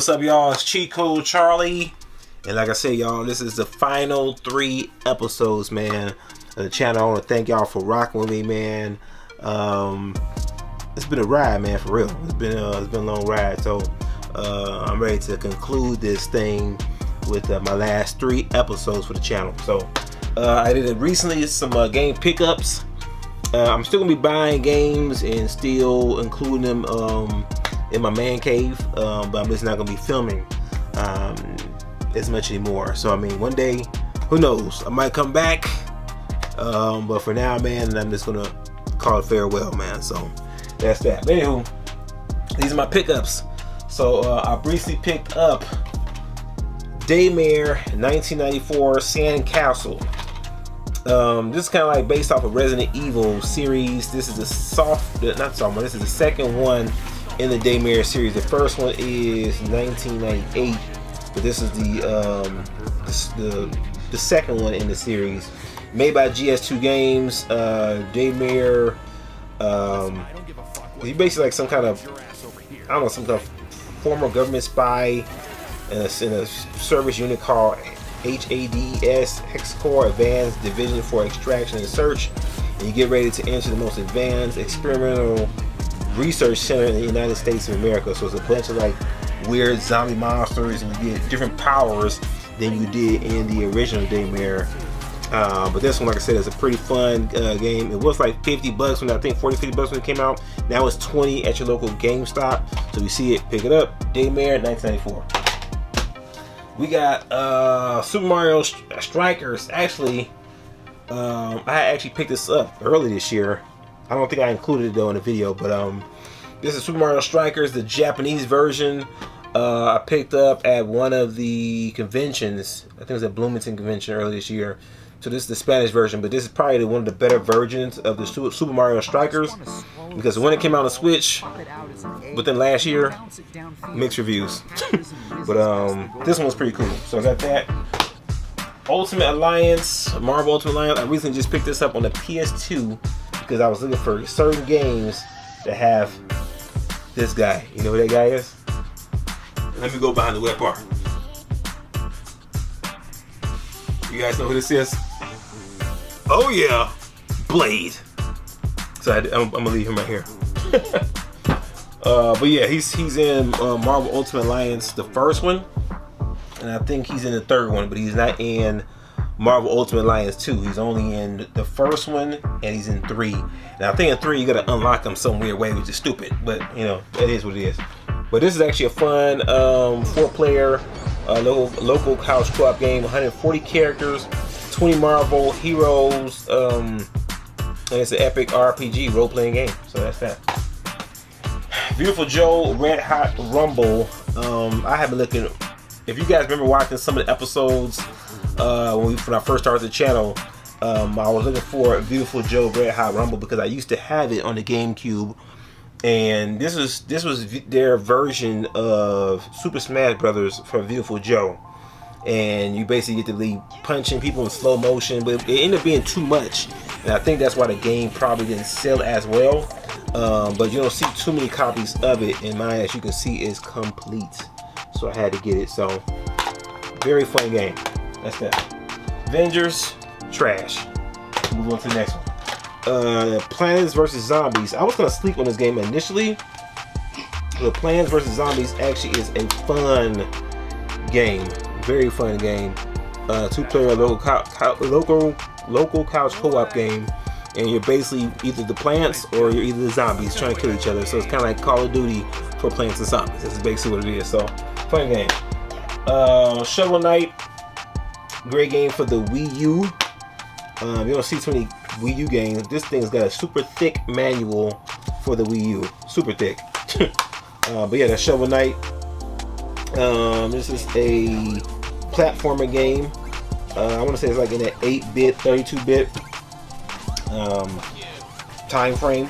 What's up, y'all? It's Cheat Code Charlie, and like I said, y'all, this is the final 3 episodes, man, of the channel. I want to thank y'all for rocking with me, man. It's been a ride, man, for real. It's been a long ride, so I'm ready to conclude this thing with my last 3 episodes for the channel. So I did recently some game pickups. I'm still gonna be buying games and still including them in my man cave, but I'm just not gonna be filming as much anymore. So I mean, one day, who knows, I might come back, but for now, man, I'm just gonna call it farewell, man. So that's that. But anywho, these are my pickups. So I briefly picked up Daymare 1994 Sandcastle. This is kind of like based off of Resident Evil series. This is the this is the second one in the Daymare series. The first one is 1998, but this is the second one in the series, made by GS2 Games. Daymare, he's basically like some kind of, I don't know, some kind of former government spy in a service unit called HADS, Hex Corps Advanced Division for Extraction and Search, and you get ready to enter the most advanced experimental research center in the United States of America. So it's a bunch of like weird zombie monsters, and you get different powers than you did in the original Daymare. But this one, like I said, is a pretty fun game. It was like $50 when I think 40-50 bucks when it came out. Now it's $20 at your local GameStop. So you see it, pick it up. Daymare 1994. We got Super Mario Strikers. Actually, I actually picked this up early this year. I don't think I included it though in the video, but this is Super Mario Strikers, the Japanese version. I picked up at one of the conventions. I think it was at Bloomington convention earlier this year. So this is the Spanish version, but this is probably one of the better versions of the Super Mario Strikers, because when it came out on the Switch within last year, mixed reviews. But this one was pretty cool. So I got that. Ultimate Alliance, Marvel Ultimate Alliance. I recently just picked this up on the PS2 because I was looking for certain games that have this guy. You know who that guy is? Let me go behind the web bar. You guys know who this is? Oh yeah, Blade. So I'm gonna leave him right here. But yeah, he's in Marvel Ultimate Alliance, the first one, and I think he's in the third one, but he's not in Marvel Ultimate Alliance 2. He's only in the first one, and he's in 3. Now I think in 3 you gotta unlock him some weird way, which is stupid, but you know, it is what it is. But this is actually a fun 4-player local couch co-op game. 140 characters, 20 Marvel heroes, and it's an epic RPG role-playing game. So that's that. Viewtiful Joe Red Hot Rumble. I have been looking. If you guys remember watching some of the episodes when I first started the channel, I was looking for Viewtiful Joe Red Hot Rumble because I used to have it on the GameCube, and this was their version of Super Smash Brothers for Viewtiful Joe. And you basically get to be punching people in slow motion, but it ended up being too much, and I think that's why the game probably didn't sell as well. But you don't see too many copies of it, and mine, as you can see, is complete. So I had to get it. So very fun game. That's that. Avengers, trash. Move on to the next one. Plants vs. Zombies. I was gonna sleep on this game initially. The Plants vs. Zombies actually is a fun game. Very fun game. 2-player local couch co-op game, and you're basically either the plants or you're either the zombies trying to kill each other. So it's kind of like Call of Duty for plants and zombies. That's basically what it is. So fun game. Shovel Knight, great game for the Wii U. You don't see too many Wii U games. This thing's got a super thick manual for the Wii U. Super thick. But yeah, that's Shovel Knight. This is a platformer game. I want to say it's like in that 8-bit, 32-bit time frame.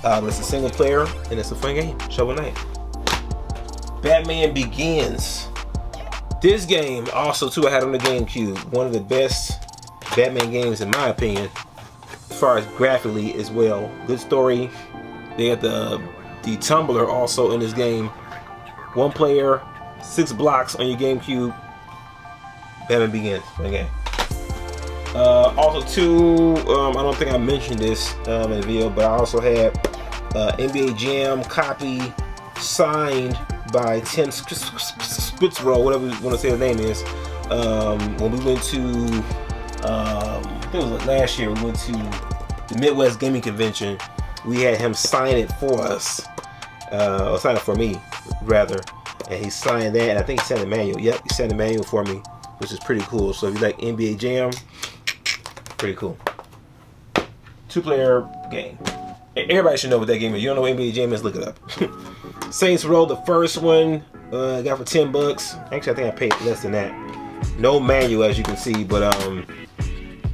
But it's a single player and it's a fun game. Shovel Knight. Batman Begins. This game also too I had on the GameCube. One of the best Batman games in my opinion, as far as graphically as well. Good story. They got the Tumbler also in this game. 1 player. 6 blocks on your GameCube. Batman Begins. Okay. Also, too, I don't think I mentioned this in the video, but I also had NBA Jam copy signed by Tim Spitzrow, whatever you want to say his name is. When we went to, I think it was last year, we went to the Midwest Gaming Convention. We had him sign it for us, or sign it for me, rather. And he signed that, and I think he signed the manual. Yep, he signed the manual for me, which is pretty cool. So if you like NBA Jam, pretty cool. 2-player game. Everybody should know what that game is. You don't know what NBA Jam is, look it up. Saints Row, the first one, got for $10. Actually, I think I paid less than that. No manual, as you can see, but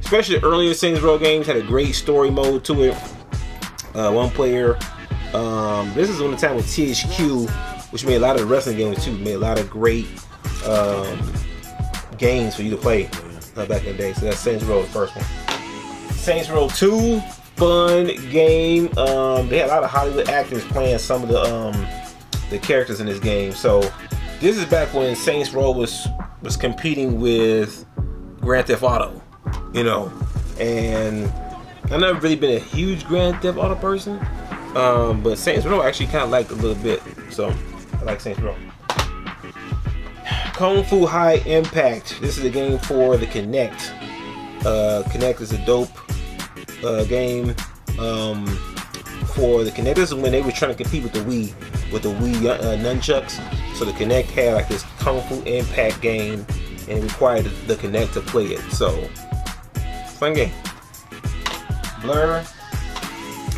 especially the earlier Saints Row games had a great story mode to it. 1 player. This is on the time with THQ, which made a lot of the wrestling games too. Made a lot of great games for you to play back in the day. So that's Saints Row, the first one. Saints Row 2, fun game. They had a lot of Hollywood actors playing some of the characters in this game. So this is back when Saints Row was competing with Grand Theft Auto, you know. And I've never really been a huge Grand Theft Auto person, but Saints Row I actually kind of liked a little bit. So I like Saints Row. Kung Fu High Impact. This is a game for the Kinect. Kinect is a dope game for the Kinect. This is when they were trying to compete with the Wii nunchucks. So the Kinect had like this Kung Fu Impact game, and it required the Kinect to play it. So fun game. Blur.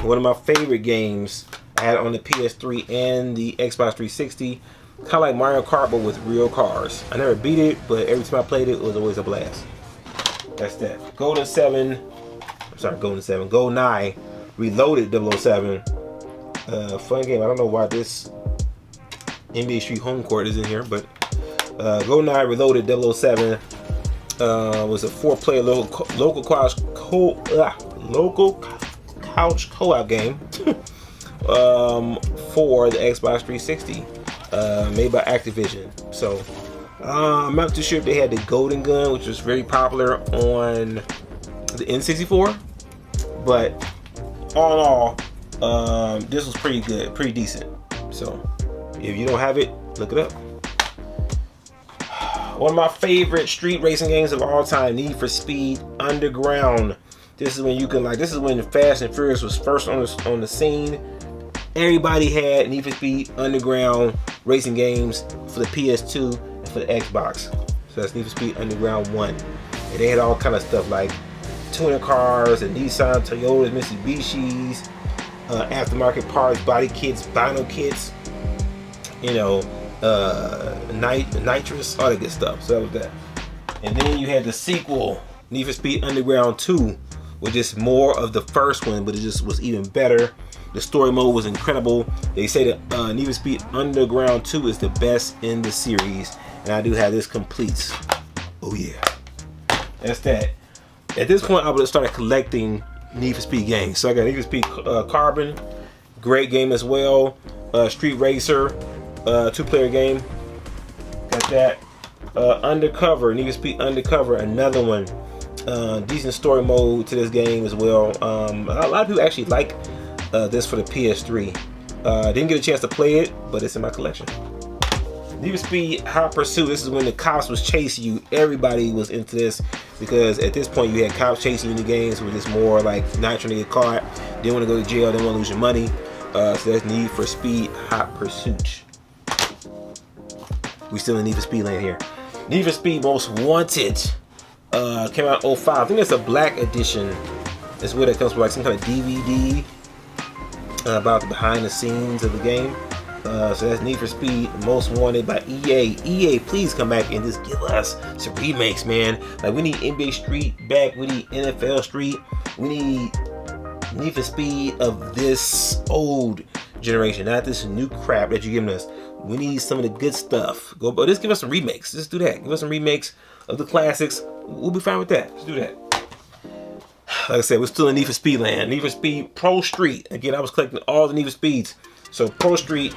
One of my favorite games. I had it on the PS3 and the Xbox 360. Kind of like Mario Kart, but with real cars. I never beat it, but every time I played it, it was always a blast. That's that. GoldenEye Reloaded 007. Fun game. I don't know why this NBA Street Home Court is in here, but GoldenEye Reloaded 007 was a 4-player local couch co-op game for the Xbox 360, made by Activision. So I'm not too sure if they had the Golden Gun, which was very popular on the N64, but all in all, this was pretty good, pretty decent. So if you don't have it, look it up. One of my favorite street racing games of all time, Need for Speed Underground. This is when you can this is when Fast and Furious was first on the scene. Everybody had Need for Speed Underground racing games for the PS2 and for the Xbox. So that's Need for Speed Underground 1. And they had all kind of stuff like tuner cars, and Nissan, Toyotas, Mitsubishis, aftermarket parts, body kits, vinyl kits, you know, nitrous, all that good stuff. So that was that. And then you had the sequel, Need for Speed Underground 2, which is more of the first one, but it just was even better. The story mode was incredible. They say that Need for Speed Underground 2 is the best in the series, and I do have this complete. Oh yeah, that's that. At this point, I would have started collecting Need for Speed games. So I got Need for Speed Carbon, great game as well. Street Racer, 2-player game. Got that. Undercover, Need for Speed Undercover, another one. Decent story mode to this game as well. A lot of people actually like this for the PS3. Didn't get a chance to play it, but it's in my collection. Need for Speed Hot Pursuit. This is when the cops was chasing you. Everybody was into this because at this point you had cops chasing you in the games, so it's more like not trying to get caught. Didn't want to go to jail. Didn't want to lose your money. So that's Need for Speed Hot Pursuit. We still in Need for Speed land here. Need for Speed Most Wanted came out in 05. I think it's a black edition. It's where it comes with like some kind of DVD about the behind the scenes of the game. So that's Need for Speed Most Wanted by EA. EA, please come back and just give us some remakes, man. Like, we need NBA Street back. We need NFL Street. We need for Speed of this old generation, not this new crap that you're giving us. We need some of the good stuff. But just give us some remakes. Just do that. Give us some remakes of the classics. We'll be fine with that. Just do that. Like I said, we're still in Need for Speed land. Need for Speed Pro Street. Again, I was collecting all the Need for Speeds. So Pro Street,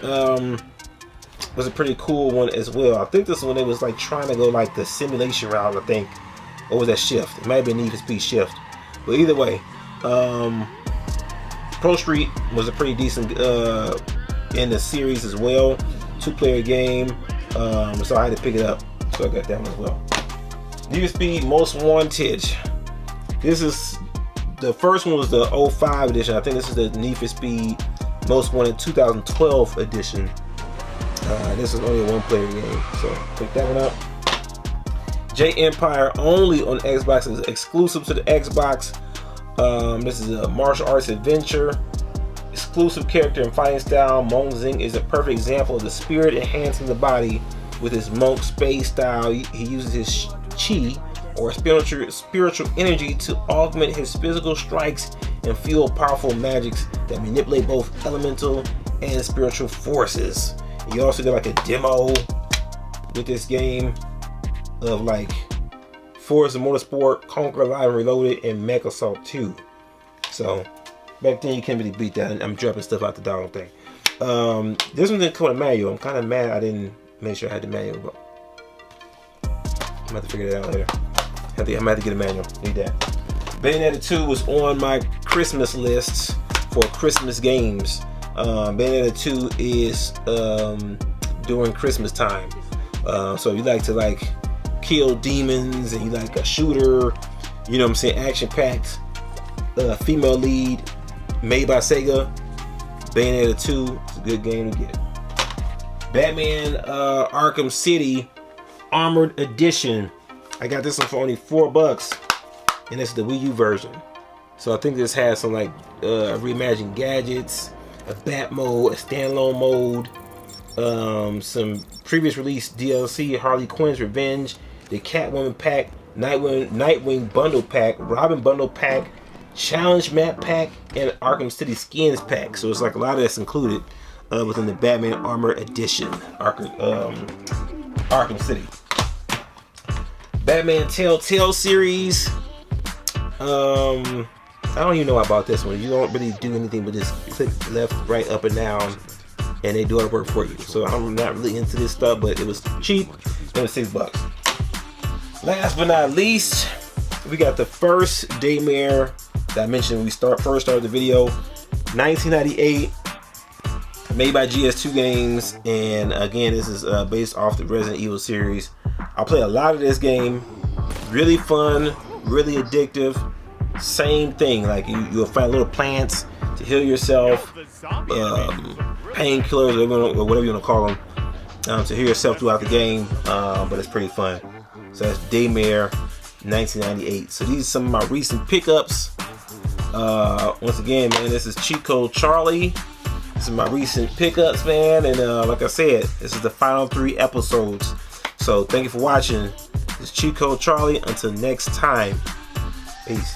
was a pretty cool one as well. I think this one, it was like trying to go like the simulation route, I think. Or was that Shift? It might have been Need for Speed Shift. But either way, Pro Street was a pretty decent in the series as well. 2-player game. So I had to pick it up. So I got that one as well. Need for Speed Most Wanted. This is, the first one was the 05 edition. I think this is the Need for Speed Most Wanted 2012 edition. This is only a 1-player game, so pick that one up. J Empire, only on Xbox, is exclusive to the Xbox. This is a martial arts adventure. Exclusive character and fighting style. Mong Zing is a perfect example of the spirit enhancing the body with his monk space style. He uses his chi, or spiritual energy, to augment his physical strikes and fuel powerful magics that manipulate both elemental and spiritual forces. You also get like a demo with this game of like Forza Motorsport, Conquer Live and Reloaded, and Mech Assault 2. So back then you can't really beat that. I'm dropping stuff out the download thing. This one didn't come with a manual. I'm kind of mad I didn't make sure I had the manual, but I'm gonna have to figure that out later. I'm gonna have to get a manual. Need that. Bayonetta 2 was on my Christmas list for Christmas games. Bayonetta 2 is during Christmas time. So if you like to like kill demons and you like a shooter, you know what I'm saying, action-packed, female lead, made by Sega, Bayonetta 2 is a good game to get. Batman Arkham City Armored Edition. I got this one for only $4, and it's the Wii U version. So I think this has some like reimagined gadgets, a bat mode, a standalone mode, some previous release DLC, Harley Quinn's Revenge, the Catwoman pack, Nightwing bundle pack, Robin bundle pack, Challenge map pack, and Arkham City skins pack. So it's like a lot of that's included within the Batman Armor Edition, Arkham City. Batman Telltale series. I don't even know about this one. You don't really do anything but just click left, right, up, and down, and they do all the work for you. So I'm not really into this stuff, but it was cheap. It was $6. Last but not least, we got the first Daymare that I mentioned when we first started the video. 1998, made by GS2 Games, and again, this is based off the Resident Evil series. I play a lot of this game. Really fun, really addictive. Same thing, like you'll find little plants to heal yourself, painkillers, or whatever you want to call them, to heal yourself throughout the game. But it's pretty fun. So that's Daymare 1998. So these are some of my recent pickups. Once again, man, this is Cheat Code Charlie. This is my recent pickups, man, and like I said, this is the final 3 episodes. So thank you for watching. This is Cheat Code Charlie. Until next time, peace.